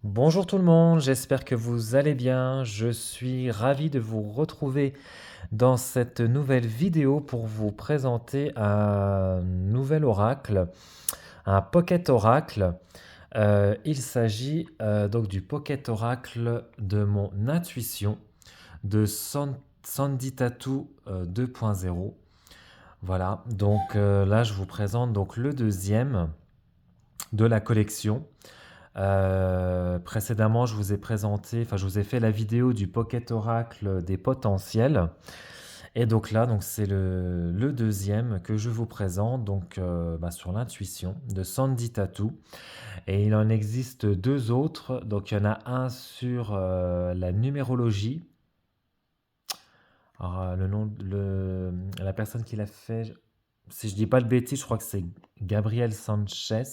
Bonjour tout le monde, j'espère que vous allez bien. Je suis ravi de vous retrouver dans cette nouvelle vidéo pour vous présenter un nouvel oracle, un Pocket Oracle. Il s'agit donc du Pocket Oracle de mon intuition de Sandy Tattoo 2.0. Voilà, donc là je vous présente donc le deuxième de la collection. Précédemment, je vous ai présenté, enfin, je vous ai fait la vidéo du Pocket Oracle des potentiels. Et donc là, donc c'est le deuxième que je vous présente, donc sur l'intuition de Sandy Tattoo. Et il en existe deux autres. Donc il y en a un sur la numérologie. Alors, la personne qui l'a fait, si je dis pas de bêtises, je crois que c'est Gabriel Sanchez,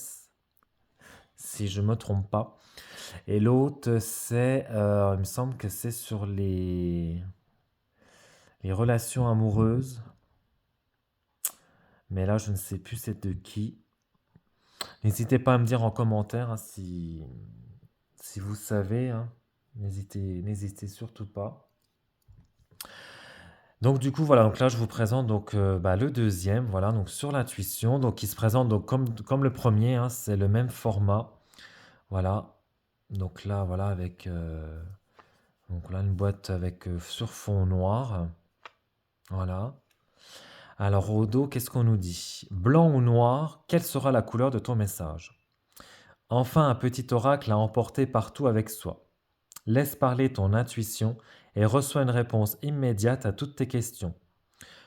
si je me trompe pas. Et l'autre, il me semble que c'est sur les relations amoureuses. Mais là, je ne sais plus c'est de qui. N'hésitez pas à me dire en commentaire hein, si vous savez. Hein. N'hésitez surtout pas. Donc du coup, voilà, donc là, je vous présente donc, le deuxième, voilà, donc sur l'intuition. Donc il se présente donc, comme le premier, hein, c'est le même format. Voilà. Donc là, voilà, avec donc là, une boîte avec sur fond noir. Voilà. Alors au dos, qu'est-ce qu'on nous dit? Blanc ou noir, quelle sera la couleur de ton message? Enfin un petit oracle à emporter partout avec soi. Laisse parler ton intuition et reçois une réponse immédiate à toutes tes questions.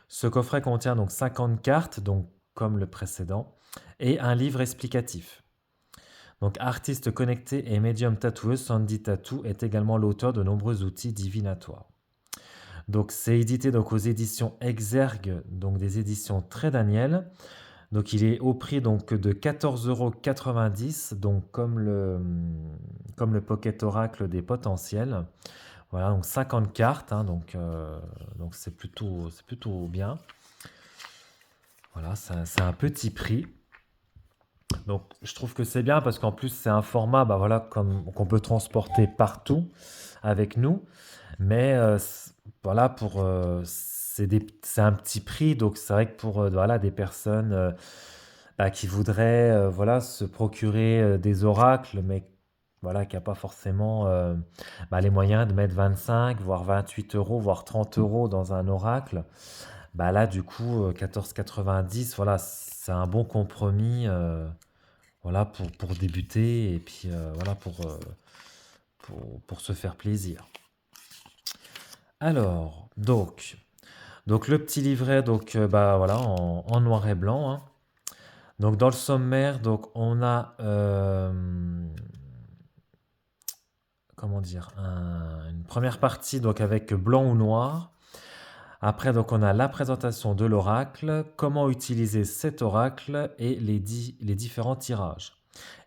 Ce coffret contient donc 50 cartes, donc comme le précédent, et un livre explicatif. Donc artiste connecté et médium tatoueuse, Sandy Tattoo est également l'auteur de nombreux outils divinatoires. Donc c'est édité donc aux éditions Exergue, donc des éditions Très Daniel. Donc il est au prix donc de 14,90 €, donc comme le Pocket Oracle des potentiels. Voilà, donc 50 cartes, hein, donc c'est plutôt bien. Voilà, c'est un petit prix. Donc je trouve que c'est bien parce qu'en plus c'est un format voilà, qu'on peut transporter partout avec nous. Mais voilà, c'est un petit prix, donc c'est vrai que pour voilà, des personnes qui voudraient voilà, se procurer des oracles, mais voilà, qui n'a pas forcément les moyens de mettre 25, voire 28 euros, voire 30 euros dans un oracle, là du coup 14,90, voilà, c'est un bon compromis voilà, pour débuter et puis voilà, pour se faire plaisir. Alors, donc le petit livret, donc voilà, en noir et blanc. Hein. Donc dans le sommaire, donc on a comment dire une première partie donc avec blanc ou noir. Après donc on a la présentation de l'oracle, comment utiliser cet oracle et les différents tirages.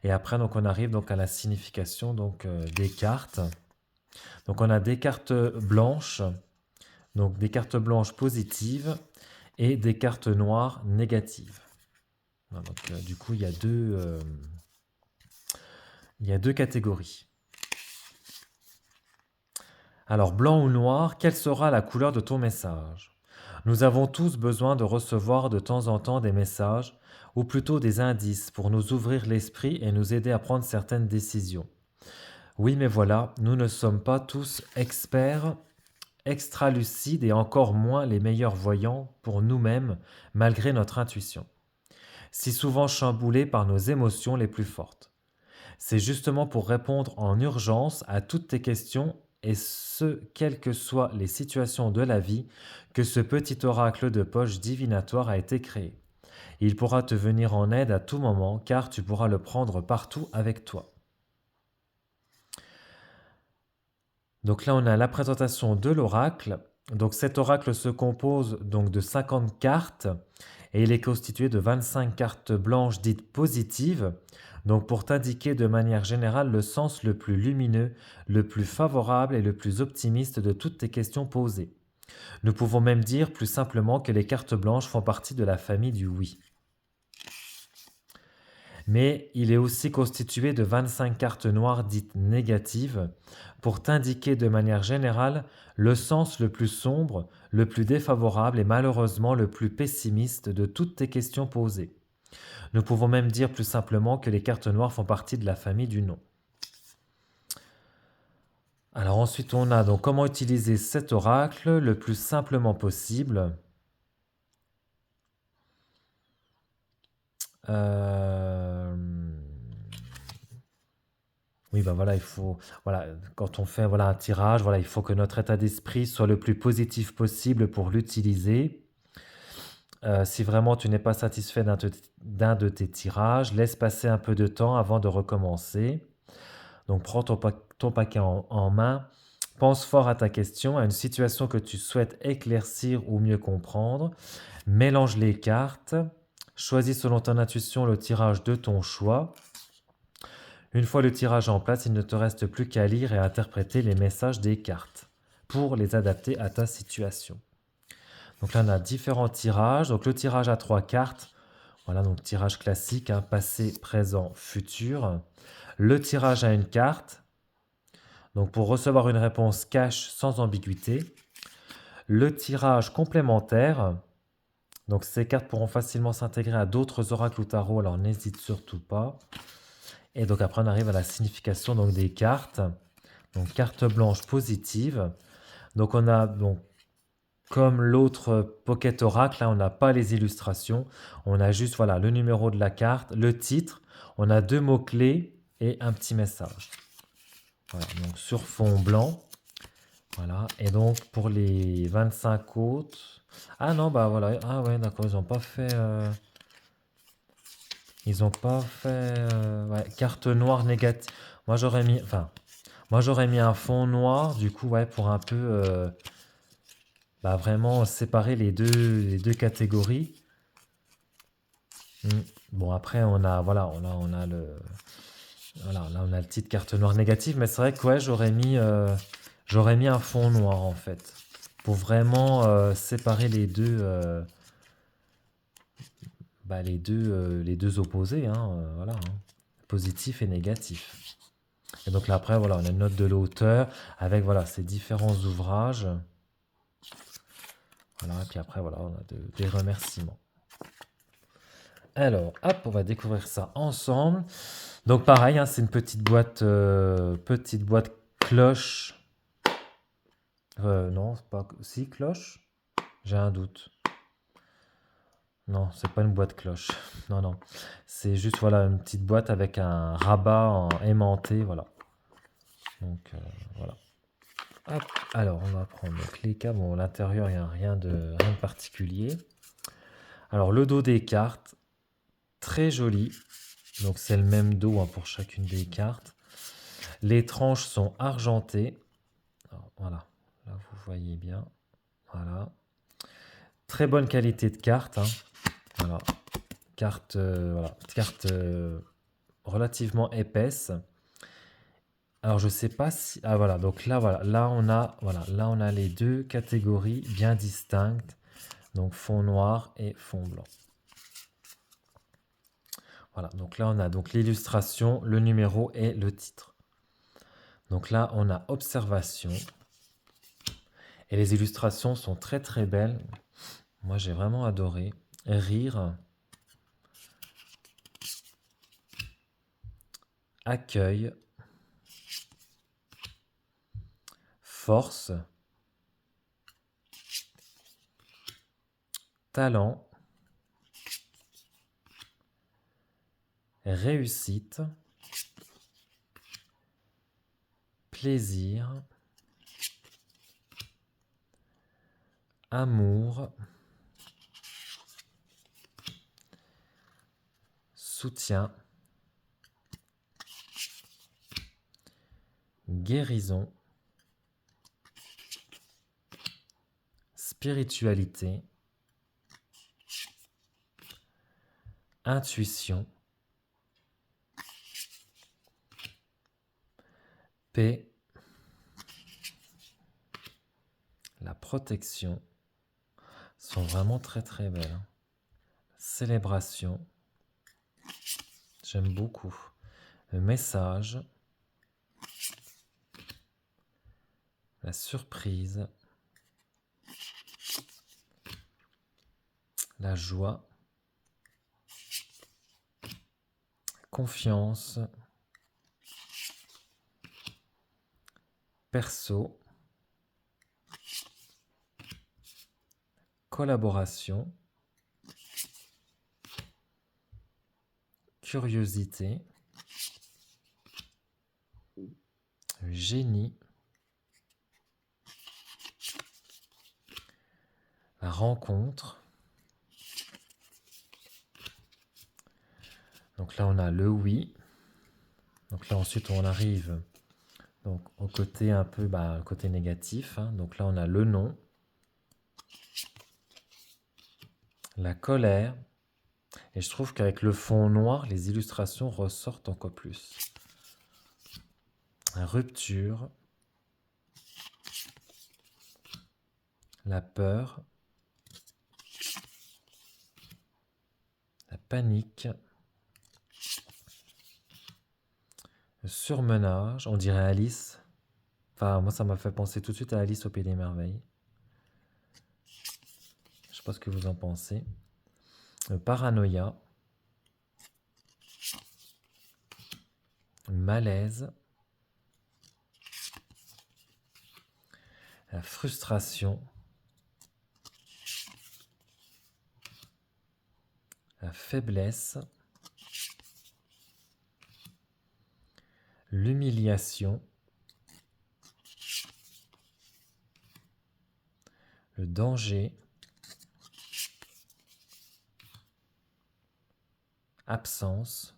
Et après donc on arrive donc à la signification donc des cartes. Donc on a des cartes blanches, donc des cartes blanches positives et des cartes noires négatives. Voilà, donc, du coup, il y a deux catégories. Alors, blanc ou noir, quelle sera la couleur de ton message? Nous avons tous besoin de recevoir de temps en temps des messages, ou plutôt des indices, pour nous ouvrir l'esprit et nous aider à prendre certaines décisions. Oui, mais voilà, nous ne sommes pas tous experts, extra-lucides et encore moins les meilleurs voyants pour nous-mêmes, malgré notre intuition. Si souvent chamboulés par nos émotions les plus fortes. C'est justement pour répondre en urgence à toutes tes questions et ce, quelles que soient les situations de la vie, que ce petit oracle de poche divinatoire a été créé. Il pourra te venir en aide à tout moment car tu pourras le prendre partout avec toi. Donc là, on a la présentation de l'oracle. Donc cet oracle se compose donc de 50 cartes et il est constitué de 25 cartes blanches dites positives, donc pour t'indiquer de manière générale le sens le plus lumineux, le plus favorable et le plus optimiste de toutes tes questions posées. Nous pouvons même dire plus simplement que les cartes blanches font partie de la famille du oui. Mais il est aussi constitué de 25 cartes noires dites négatives pour t'indiquer de manière générale le sens le plus sombre, le plus défavorable et malheureusement le plus pessimiste de toutes tes questions posées. Nous pouvons même dire plus simplement que les cartes noires font partie de la famille du non. Alors ensuite, on a donc comment utiliser cet oracle le plus simplement possible. Euh, Oui, ben voilà, il faut, voilà, quand on fait voilà, un tirage, voilà, il faut que notre état d'esprit soit le plus positif possible pour l'utiliser. Si vraiment tu n'es pas satisfait d'un de tes tirages, laisse passer un peu de temps avant de recommencer. Donc prends ton paquet en main, pense fort à ta question, à une situation que tu souhaites éclaircir ou mieux comprendre, mélange les cartes, choisis selon ton intuition le tirage de ton choix. Une fois le tirage en place, il ne te reste plus qu'à lire et à interpréter les messages des cartes pour les adapter à ta situation. Donc là, on a différents tirages. Donc le tirage à 3 cartes, voilà, donc tirage classique, hein, passé, présent, futur. Le tirage à une carte, donc pour recevoir une réponse cash sans ambiguïté. Le tirage complémentaire, donc ces cartes pourront facilement s'intégrer à d'autres oracles ou tarots, alors n'hésite surtout pas. Et donc après, on arrive à la signification donc, des cartes. Donc carte blanche positive. Donc on a donc comme l'autre Pocket Oracle, là on n'a pas les illustrations. On a juste voilà le numéro de la carte, le titre. On a 2 mots-clés et un petit message. Voilà, donc sur fond blanc. Voilà. Et donc pour les 25 autres. Ah non, bah voilà. Ah ouais, d'accord, ils n'ont pas fait. Ils ont pas fait. Ouais, carte noire négative. Moi j'aurais mis. Enfin, moi j'aurais mis un fond noir, du coup, ouais, pour un peu. Bah, vraiment séparer les deux catégories. Mm. Bon, après, on a, voilà, on a le, voilà, là, on a le titre carte noire négative, mais c'est vrai que ouais, j'aurais mis un fond noir en fait, pour vraiment séparer les deux opposés, hein, voilà, hein, positif et négatif. Et donc là, après, voilà, on a une note de l'auteur avec voilà ces différents ouvrages. Voilà, et puis après, voilà, on a des remerciements. Alors, hop, on va découvrir ça ensemble. Donc pareil, hein, c'est une petite boîte cloche. Non, c'est pas... Si, cloche? J'ai un doute. Non, c'est pas une boîte cloche. Non, non. C'est juste, voilà, une petite boîte avec un rabat en aimanté, voilà. Donc, voilà. Hop. Alors, on va prendre donc, les cas. Bon, à l'intérieur, il n'y a rien de particulier. Alors, le dos des cartes, très joli. Donc, c'est le même dos hein, pour chacune des cartes. Les tranches sont argentées. Alors, voilà, là vous voyez bien. Voilà. Très bonne qualité de carte. Hein. Voilà. Carte relativement épaisse. Alors je sais pas si. Ah voilà, donc là voilà, là on a les deux catégories bien distinctes. Donc fond noir et fond blanc. Voilà, donc là on a donc l'illustration, le numéro et le titre. Donc là on a observation. Et les illustrations sont très très belles. Moi j'ai vraiment adoré. Rire. Accueil. Force. Talent. Réussite. Plaisir. Amour. Soutien. Guérison. Spiritualité. Intuition. Paix. La protection. Sont vraiment très très belles. Célébration. J'aime beaucoup. Le message, la surprise, la joie, confiance, perso, collaboration, curiosité, génie, la rencontre. Donc là, on a le oui. Donc là, ensuite, on arrive donc, au côté un peu, le côté négatif. Hein. Donc là, on a le non, la colère. Et je trouve qu'avec le fond noir, les illustrations ressortent encore plus. La rupture, la peur, la panique, le surmenage, on dirait Alice. Enfin, moi, ça m'a fait penser tout de suite à Alice au Pays des Merveilles. Je sais pas ce que vous en pensez. Le paranoïa, le malaise, la frustration, la faiblesse, l'humiliation, le danger, absence,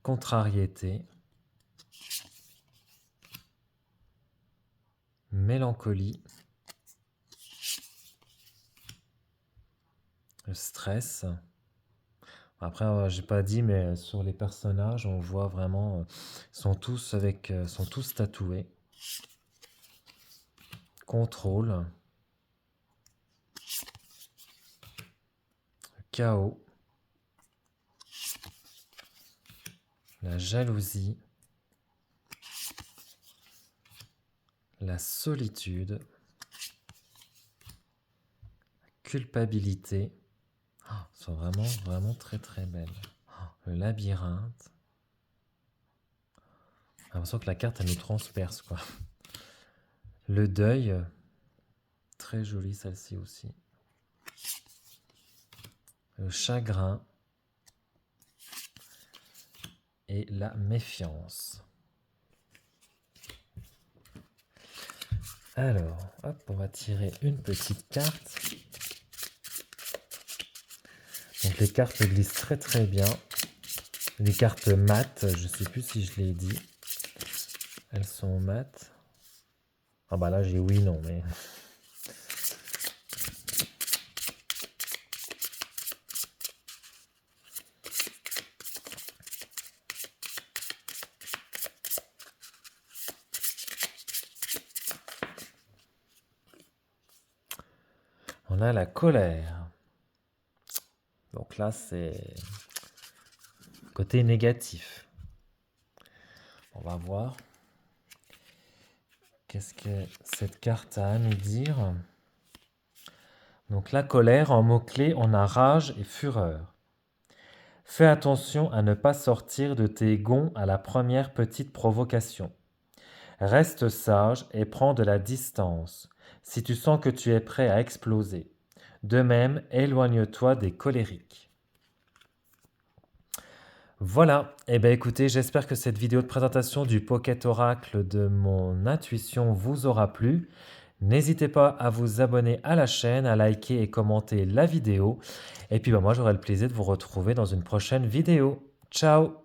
contrariété, mélancolie, le stress. Après, j'ai pas dit, mais sur les personnages, on voit vraiment, sont tous tatoués. Contrôle, chaos, la jalousie, la solitude, la culpabilité. Oh, elles sont vraiment, vraiment très, très belles. Oh, le labyrinthe. J'ai l'impression que la carte, elle nous transperce, quoi. Le deuil. Très jolie, celle-ci aussi. Le chagrin. Et la méfiance. Alors, hop, on va tirer une petite carte. Donc les cartes glissent très très bien. Les cartes mates, je ne sais plus si je l'ai dit. Elles sont mates. Ah bah là j'ai oui, non, mais... On a la colère. Donc là, c'est côté négatif. On va voir. Qu'est-ce que cette carte a à nous dire? Donc la colère, en mots-clés, on a rage et fureur. Fais attention à ne pas sortir de tes gonds à la première petite provocation. Reste sage et prends de la distance si tu sens que tu es prêt à exploser. De même, éloigne-toi des colériques. Voilà, et bien écoutez, j'espère que cette vidéo de présentation du Pocket Oracle de mon intuition vous aura plu. N'hésitez pas à vous abonner à la chaîne, à liker et commenter la vidéo. Et puis moi j'aurai le plaisir de vous retrouver dans une prochaine vidéo. Ciao!